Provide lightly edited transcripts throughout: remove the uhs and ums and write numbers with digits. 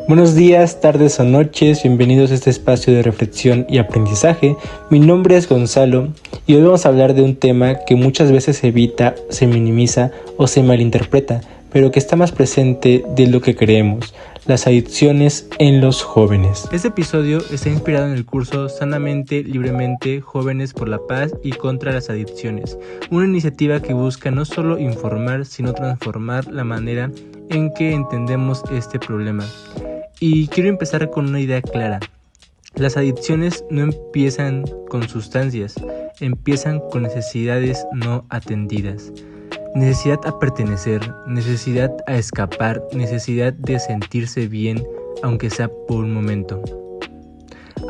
Buenos días, tardes o noches, bienvenidos a este espacio de reflexión y aprendizaje. Mi nombre es Gonzalo y hoy vamos a hablar de un tema que muchas veces se evita, se minimiza o se malinterpreta, pero que está más presente de lo que creemos: las adicciones en los jóvenes. Este episodio está inspirado en el curso Sanamente, Libremente, Jóvenes por la Paz y contra las Adicciones, una iniciativa que busca no solo informar, sino transformar la manera en que entendemos este problema. Y quiero empezar con una idea clara. Las adicciones no empiezan con sustancias, empiezan con necesidades no atendidas. Necesidad a pertenecer, necesidad a escapar, necesidad de sentirse bien, aunque sea por un momento.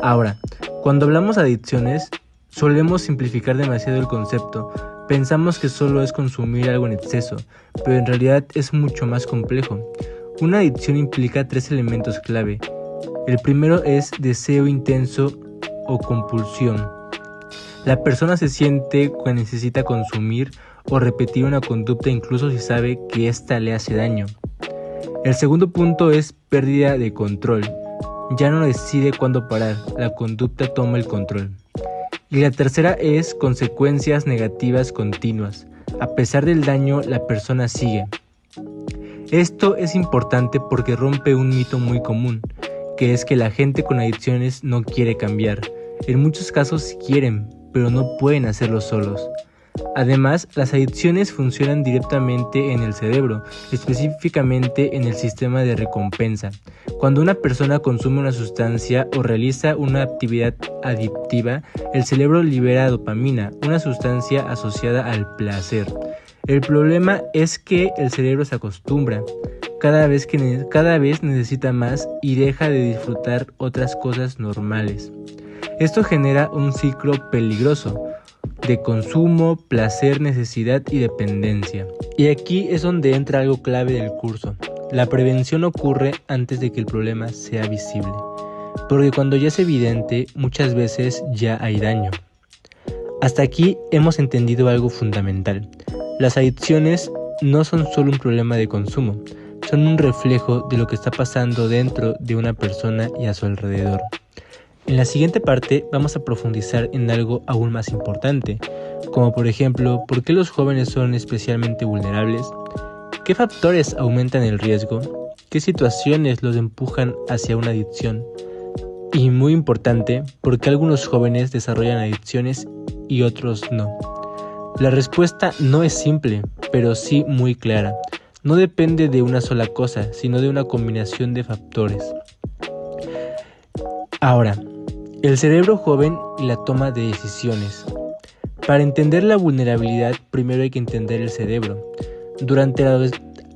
Ahora, cuando hablamos de adicciones, solemos simplificar demasiado el concepto. Pensamos que solo es consumir algo en exceso, pero en realidad es mucho más complejo. Una adicción implica 3 elementos clave. El primero es deseo intenso o compulsión. La persona se siente que necesita consumir o repetir una conducta incluso si sabe que ésta le hace daño. El segundo punto es pérdida de control. Ya no decide cuándo parar, la conducta toma el control. Y la tercera es consecuencias negativas continuas. A pesar del daño, la persona sigue. Esto es importante porque rompe un mito muy común, que es que la gente con adicciones no quiere cambiar. En muchos casos quieren, pero no pueden hacerlo solos. Además, las adicciones funcionan directamente en el cerebro, específicamente en el sistema de recompensa. Cuando una persona consume una sustancia o realiza una actividad adictiva, el cerebro libera dopamina, una sustancia asociada al placer. El problema es que el cerebro se acostumbra, cada vez necesita más y deja de disfrutar otras cosas normales. Esto genera un ciclo peligroso de consumo, placer, necesidad y dependencia. Y aquí es donde entra algo clave del curso. La prevención ocurre antes de que el problema sea visible, porque cuando ya es evidente, muchas veces ya hay daño. Hasta aquí hemos entendido algo fundamental. Las adicciones no son solo un problema de consumo, son un reflejo de lo que está pasando dentro de una persona y a su alrededor. En la siguiente parte vamos a profundizar en algo aún más importante, como por ejemplo, ¿por qué los jóvenes son especialmente vulnerables? ¿Qué factores aumentan el riesgo? ¿Qué situaciones los empujan hacia una adicción? Y muy importante, ¿por qué algunos jóvenes desarrollan adicciones y otros no? La respuesta no es simple, pero sí muy clara. No depende de una sola cosa, sino de una combinación de factores. Ahora, el cerebro joven y la toma de decisiones. Para entender la vulnerabilidad, primero hay que entender el cerebro. Durante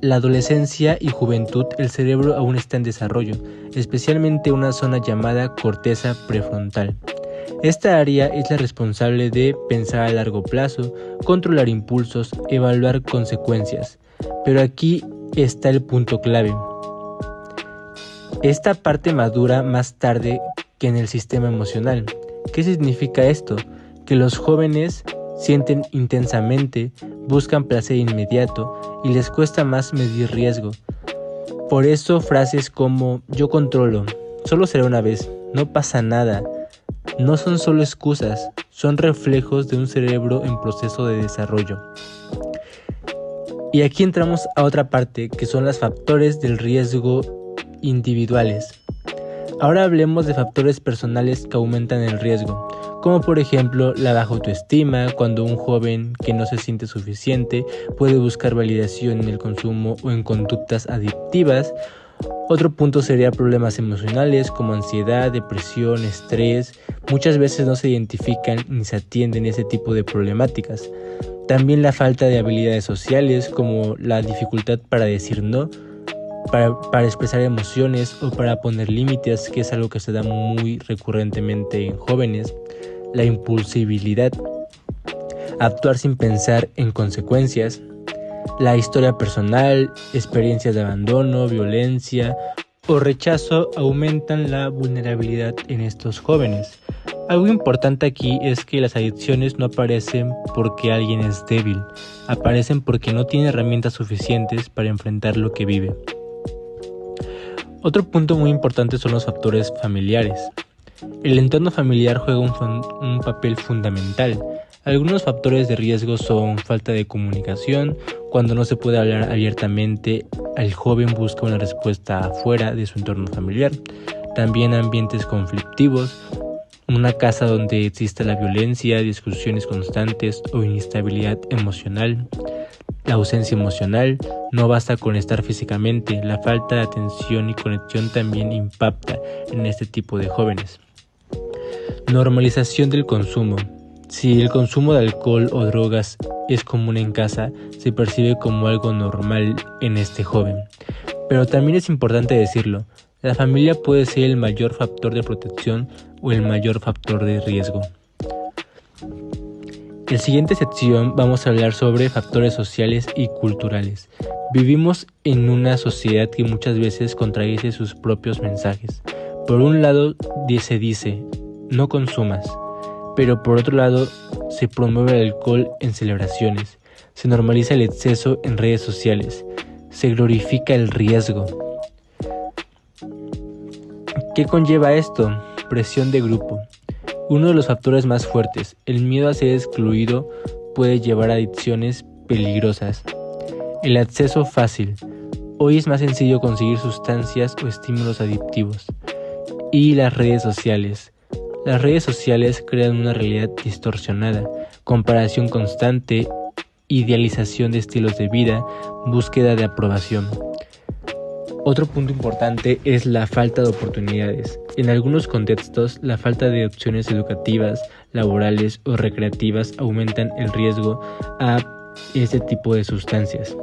la adolescencia y juventud, el cerebro aún está en desarrollo, especialmente una zona llamada corteza prefrontal. Esta área es la responsable de pensar a largo plazo, controlar impulsos, evaluar consecuencias. Pero aquí está el punto clave. Esta parte madura más tarde que en el sistema emocional. ¿Qué significa esto? Que los jóvenes sienten intensamente, buscan placer inmediato y les cuesta más medir riesgo. Por eso frases como "yo controlo", "solo será una vez", "no pasa nada", no son solo excusas, son reflejos de un cerebro en proceso de desarrollo. Y aquí entramos a otra parte, que son los factores del riesgo individuales. Ahora hablemos de factores personales que aumentan el riesgo, como por ejemplo la baja autoestima, cuando un joven que no se siente suficiente puede buscar validación en el consumo o en conductas adictivas. Otro punto sería problemas emocionales como ansiedad, depresión, estrés. Muchas veces no se identifican ni se atienden ese tipo de problemáticas. También la falta de habilidades sociales como la dificultad para decir no, para expresar emociones o para poner límites, que es algo que se da muy recurrentemente en jóvenes. La impulsibilidad, actuar sin pensar en consecuencias. La historia personal, experiencias de abandono, violencia o rechazo aumentan la vulnerabilidad en estos jóvenes. Algo importante aquí es que las adicciones no aparecen porque alguien es débil, aparecen porque no tiene herramientas suficientes para enfrentar lo que vive. Otro punto muy importante son los factores familiares. El entorno familiar juega un papel fundamental. Algunos factores de riesgo son falta de comunicación, cuando no se puede hablar abiertamente, el joven busca una respuesta afuera de su entorno familiar. También ambientes conflictivos, una casa donde exista la violencia, discusiones constantes o inestabilidad emocional. La ausencia emocional, no basta con estar físicamente, la falta de atención y conexión también impacta en este tipo de jóvenes. Normalización del consumo. Si el consumo de alcohol o drogas es común en casa, se percibe como algo normal en este joven. Pero también es importante decirlo, la familia puede ser el mayor factor de protección o el mayor factor de riesgo. En la siguiente sección vamos a hablar sobre factores sociales y culturales. Vivimos en una sociedad que muchas veces contradice sus propios mensajes. Por un lado se dice, no consumas, pero por otro lado se promueve el alcohol en celebraciones, se normaliza el exceso en redes sociales, se glorifica el riesgo. ¿Qué conlleva esto? Presión de grupo. Uno de los factores más fuertes, el miedo a ser excluido, puede llevar a adicciones peligrosas. El acceso fácil. Hoy es más sencillo conseguir sustancias o estímulos adictivos. Y las redes sociales. Las redes sociales crean una realidad distorsionada, comparación constante, idealización de estilos de vida, búsqueda de aprobación. Otro punto importante es la falta de oportunidades. En algunos contextos, la falta de opciones educativas, laborales o recreativas aumentan el riesgo a este tipo de sustancias.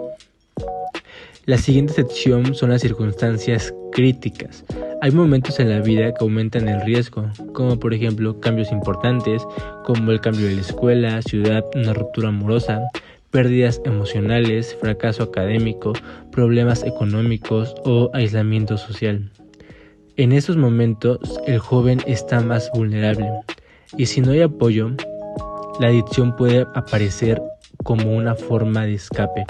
La siguiente sección son las circunstancias críticas. Hay momentos en la vida que aumentan el riesgo, como por ejemplo cambios importantes, como el cambio de la escuela, ciudad, una ruptura amorosa, pérdidas emocionales, fracaso académico, problemas económicos o aislamiento social. En esos momentos, el joven está más vulnerable y si no hay apoyo, la adicción puede aparecer como una forma de escape.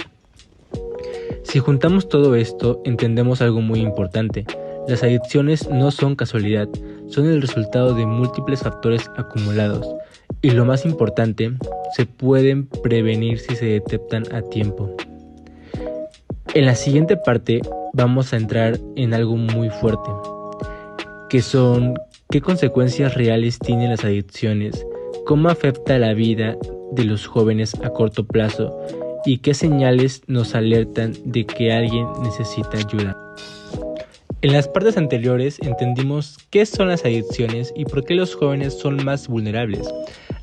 Si juntamos todo esto, entendemos algo muy importante. Las adicciones no son casualidad, son el resultado de múltiples factores acumulados. Y lo más importante, se pueden prevenir si se detectan a tiempo. En la siguiente parte vamos a entrar en algo muy fuerte, que son qué consecuencias reales tienen las adicciones, cómo afecta la vida de los jóvenes a corto plazo y qué señales nos alertan de que alguien necesita ayuda. En las partes anteriores entendimos qué son las adicciones y por qué los jóvenes son más vulnerables.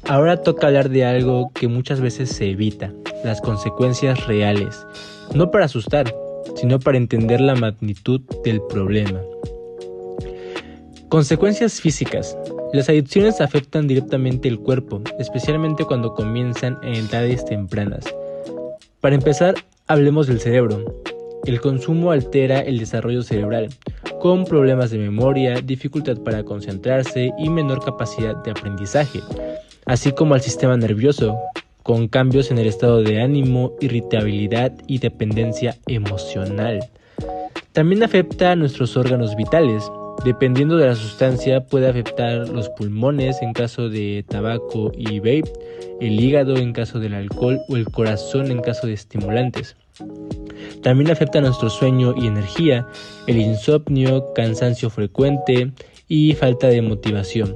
Ahora toca hablar de algo que muchas veces se evita, las consecuencias reales, no para asustar, sino para entender la magnitud del problema. Consecuencias físicas. Las adicciones afectan directamente el cuerpo, especialmente cuando comienzan en edades tempranas. Para empezar, hablemos del cerebro. El consumo altera el desarrollo cerebral, con problemas de memoria, dificultad para concentrarse y menor capacidad de aprendizaje, así como al sistema nervioso, con cambios en el estado de ánimo, irritabilidad y dependencia emocional. También afecta a nuestros órganos vitales. Dependiendo de la sustancia, puede afectar los pulmones en caso de tabaco y vape, el hígado en caso del alcohol o el corazón en caso de estimulantes. También afecta a nuestro sueño y energía, el insomnio, cansancio frecuente y falta de motivación.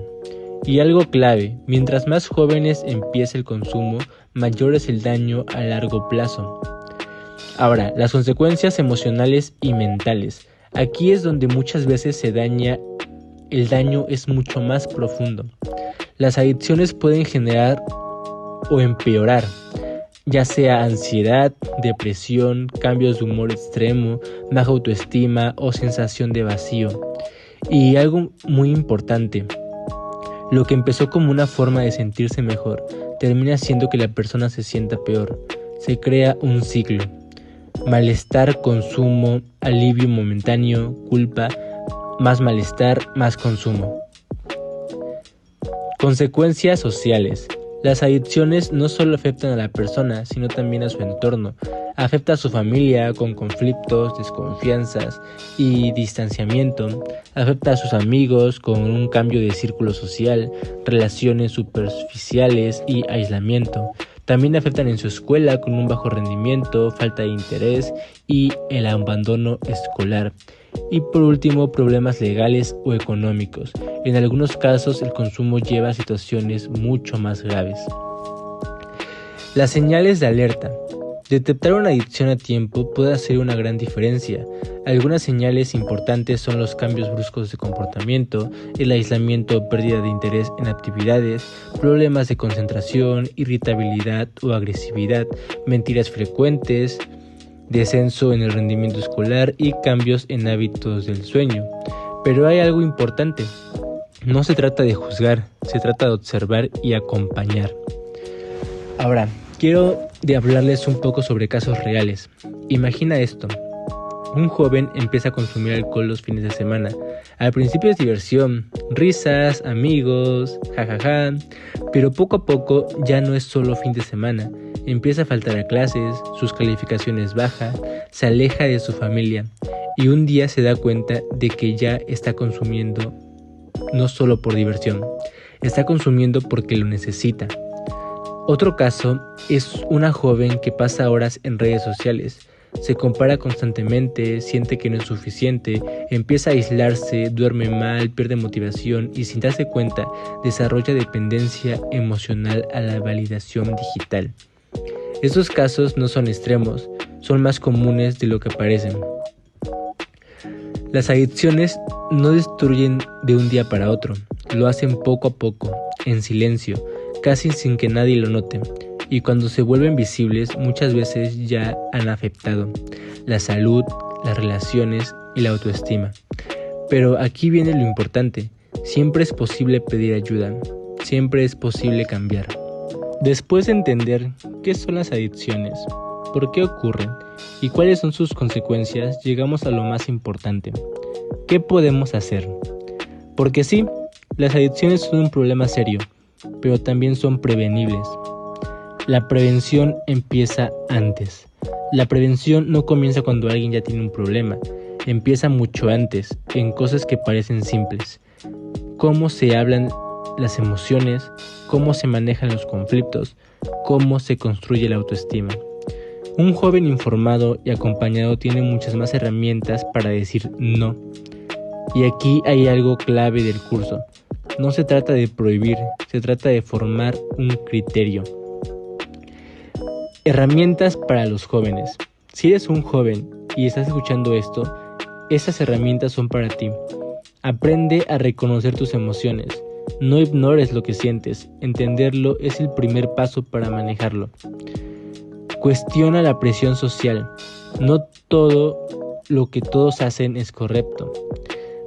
Y algo clave, mientras más jóvenes empiece el consumo, mayor es el daño a largo plazo. Ahora, las consecuencias emocionales y mentales. Aquí es donde muchas veces el daño es mucho más profundo. Las adicciones pueden generar o empeorar, ya sea ansiedad, depresión, cambios de humor extremo, baja autoestima o sensación de vacío. Y algo muy importante, lo que empezó como una forma de sentirse mejor, termina haciendo que la persona se sienta peor. Se crea un ciclo. Malestar, consumo, alivio momentáneo, culpa, más malestar, más consumo. Consecuencias sociales. Las adicciones no solo afectan a la persona, sino también a su entorno. Afecta a su familia con conflictos, desconfianzas y distanciamiento. Afecta a sus amigos con un cambio de círculo social, relaciones superficiales y aislamiento. También afectan en su escuela con un bajo rendimiento, falta de interés y el abandono escolar. Y por último, problemas legales o económicos. En algunos casos, el consumo lleva a situaciones mucho más graves. Las señales de alerta. Detectar una adicción a tiempo puede hacer una gran diferencia. Algunas señales importantes son los cambios bruscos de comportamiento, el aislamiento o pérdida de interés en actividades, problemas de concentración, irritabilidad o agresividad, mentiras frecuentes, descenso en el rendimiento escolar y cambios en hábitos del sueño. Pero hay algo importante. No se trata de juzgar, se trata de observar y acompañar. Ahora, quiero hablarles un poco sobre casos reales. Imagina esto. Un joven empieza a consumir alcohol los fines de semana. Al principio es diversión, risas, amigos, jajaja, pero poco a poco ya no es solo fin de semana. Empieza a faltar a clases, sus calificaciones bajan, se aleja de su familia y un día se da cuenta de que ya está consumiendo no solo por diversión, está consumiendo porque lo necesita. Otro caso es una joven que pasa horas en redes sociales. Se compara constantemente, siente que no es suficiente, empieza a aislarse, duerme mal, pierde motivación y sin darse cuenta desarrolla dependencia emocional a la validación digital. Estos casos no son extremos, son más comunes de lo que parecen. Las adicciones no destruyen de un día para otro, lo hacen poco a poco, en silencio, casi sin que nadie lo note. Y cuando se vuelven visibles, muchas veces ya han afectado la salud, las relaciones y la autoestima. Pero aquí viene lo importante, siempre es posible pedir ayuda, siempre es posible cambiar. Después de entender qué son las adicciones, por qué ocurren y cuáles son sus consecuencias, llegamos a lo más importante. ¿Qué podemos hacer? Porque sí, las adicciones son un problema serio, pero también son prevenibles. La prevención empieza antes. La prevención no comienza cuando alguien ya tiene un problema, empieza mucho antes, en cosas que parecen simples. Cómo se hablan las emociones, cómo se manejan los conflictos, cómo se construye la autoestima. Un joven informado y acompañado tiene muchas más herramientas para decir no. Y aquí hay algo clave del curso. No se trata de prohibir, se trata de formar un criterio. Herramientas para los jóvenes. Si eres un joven y estás escuchando esto, esas herramientas son para ti. Aprende a reconocer tus emociones. No ignores lo que sientes. Entenderlo es el primer paso para manejarlo. Cuestiona la presión social. No todo lo que todos hacen es correcto.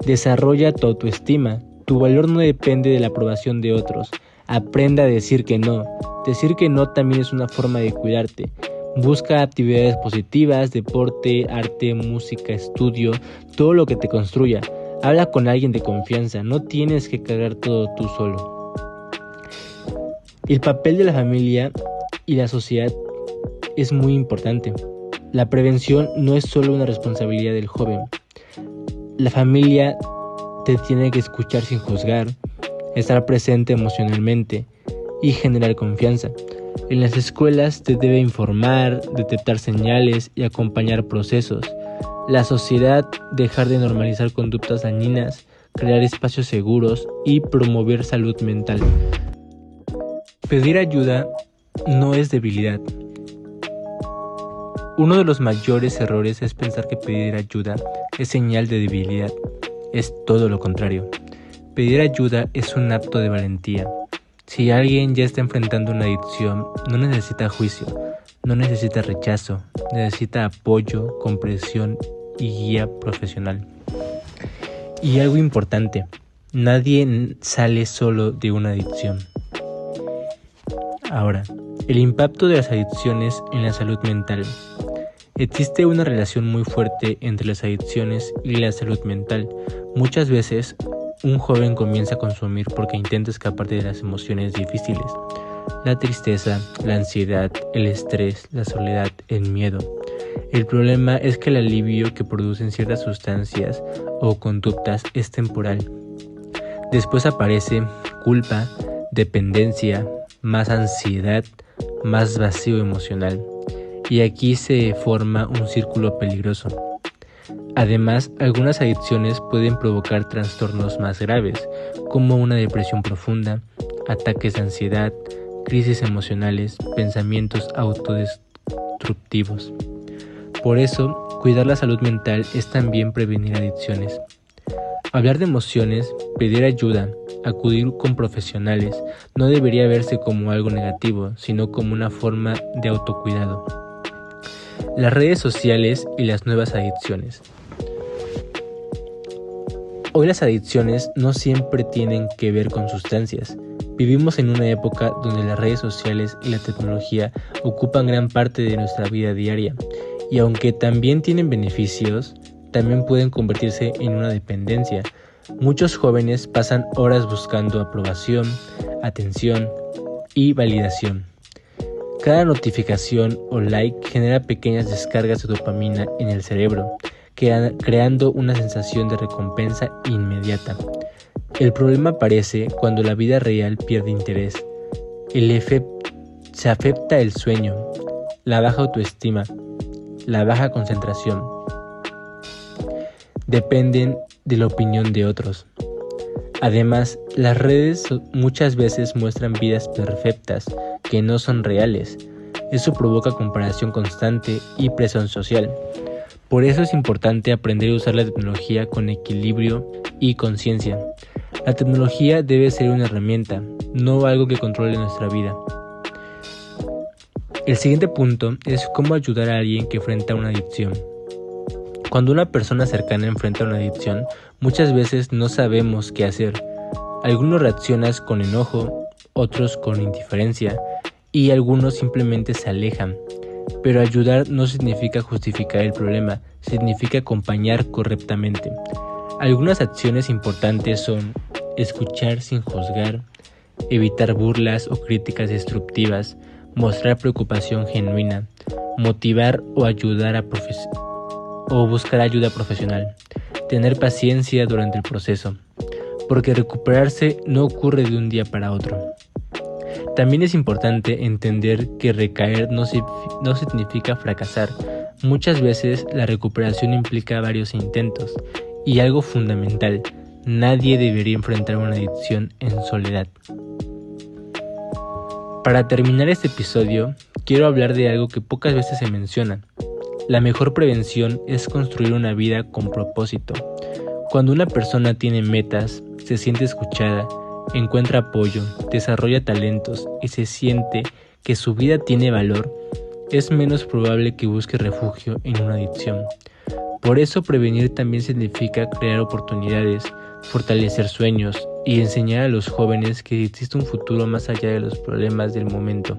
Desarrolla tu autoestima. Tu valor no depende de la aprobación de otros. Aprenda a decir que no. Decir que no también es una forma de cuidarte. Busca actividades positivas, deporte, arte, música, estudio, todo lo que te construya. Habla con alguien de confianza, no tienes que cargar todo tú solo. El papel de la familia y la sociedad es muy importante. La prevención no es solo una responsabilidad del joven. La familia te tiene que escuchar sin juzgar, estar presente emocionalmente y generar confianza. En las escuelas te debe informar, detectar señales y acompañar procesos. La sociedad, dejar de normalizar conductas dañinas, crear espacios seguros y promover salud mental. Pedir ayuda no es debilidad. Uno de los mayores errores es pensar que pedir ayuda es señal de debilidad. Es todo lo contrario. Pedir ayuda es un acto de valentía. Si alguien ya está enfrentando una adicción, no necesita juicio, no necesita rechazo, necesita apoyo, comprensión y guía profesional. Y algo importante, nadie sale solo de una adicción. Ahora, el impacto de las adicciones en la salud mental. Existe una relación muy fuerte entre las adicciones y la salud mental. Muchas veces, un joven comienza a consumir porque intenta escapar de las emociones difíciles. la tristeza, la ansiedad, el estrés, la soledad, el miedo. El problema es que el alivio que producen ciertas sustancias o conductas es temporal. Después aparece culpa, dependencia, más ansiedad, más vacío emocional. Y aquí se forma un círculo peligroso. Además, algunas adicciones pueden provocar trastornos más graves, como una depresión profunda, ataques de ansiedad, crisis emocionales, pensamientos autodestructivos. Por eso, cuidar la salud mental es también prevenir adicciones. Hablar de emociones, pedir ayuda, acudir con profesionales, no debería verse como algo negativo, sino como una forma de autocuidado. Las redes sociales y las nuevas adicciones. Hoy las adicciones no siempre tienen que ver con sustancias. Vivimos en una época donde las redes sociales y la tecnología ocupan gran parte de nuestra vida diaria, y aunque también tienen beneficios, también pueden convertirse en una dependencia. Muchos jóvenes pasan horas buscando aprobación, atención y validación. Cada notificación o like genera pequeñas descargas de dopamina en el cerebro, creando una sensación de recompensa inmediata. El problema aparece cuando la vida real pierde interés. Se afecta el sueño, la baja autoestima, la baja concentración. Dependen de la opinión de otros. Además, las redes muchas veces muestran vidas perfectas que no son reales. Eso provoca comparación constante y presión social. Por eso es importante aprender a usar la tecnología con equilibrio y conciencia. La tecnología debe ser una herramienta, no algo que controle nuestra vida. El siguiente punto es cómo ayudar a alguien que enfrenta una adicción. Cuando una persona cercana enfrenta una adicción, muchas veces no sabemos qué hacer. Algunos reaccionan con enojo, otros con indiferencia y algunos simplemente se alejan. Pero ayudar no significa justificar el problema, significa acompañar correctamente. Algunas acciones importantes son escuchar sin juzgar, evitar burlas o críticas destructivas, mostrar preocupación genuina, motivar o buscar ayuda profesional, tener paciencia durante el proceso, porque recuperarse no ocurre de un día para otro. También es importante entender que recaer no significa fracasar. Muchas veces la recuperación implica varios intentos. Y algo fundamental, nadie debería enfrentar una adicción en soledad. Para terminar este episodio, quiero hablar de algo que pocas veces se menciona. La mejor prevención es construir una vida con propósito. Cuando una persona tiene metas, se siente escuchada, encuentra apoyo, desarrolla talentos y se siente que su vida tiene valor, es menos probable que busque refugio en una adicción. Por eso prevenir también significa crear oportunidades, fortalecer sueños y enseñar a los jóvenes que existe un futuro más allá de los problemas del momento.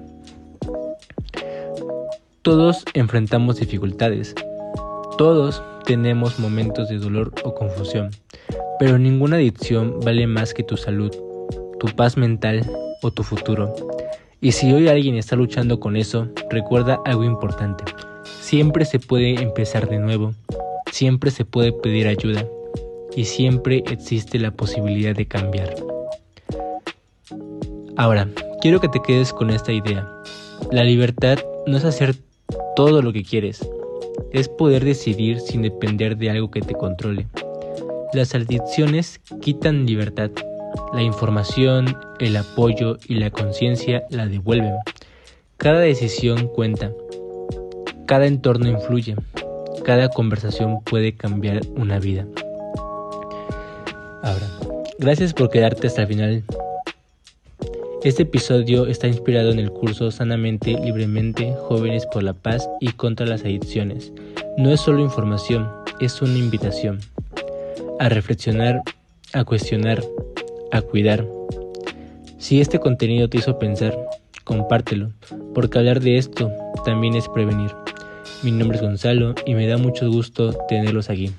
Todos enfrentamos dificultades, todos tenemos momentos de dolor o confusión, pero ninguna adicción vale más que tu salud, tu paz mental o tu futuro. Y si hoy alguien está luchando con eso, recuerda algo importante. Siempre se puede empezar de nuevo, siempre se puede pedir ayuda y siempre existe la posibilidad de cambiar. Ahora, quiero que te quedes con esta idea. La libertad no es hacer todo lo que quieres, es poder decidir sin depender de algo que te controle. Las adicciones quitan libertad. La información, el apoyo y la conciencia la devuelven. Cada decisión cuenta. Cada entorno influye. Cada conversación puede cambiar una vida. Ahora, gracias por quedarte hasta el final. Este episodio está inspirado en el curso Sanamente, Libremente, Jóvenes por la Paz y contra las Adicciones. No es solo información, es una invitación a reflexionar, a cuestionar, a cuidar. Si este contenido te hizo pensar, compártelo, porque hablar de esto también es prevenir. Mi nombre es Gonzalo y me da mucho gusto tenerlos aquí.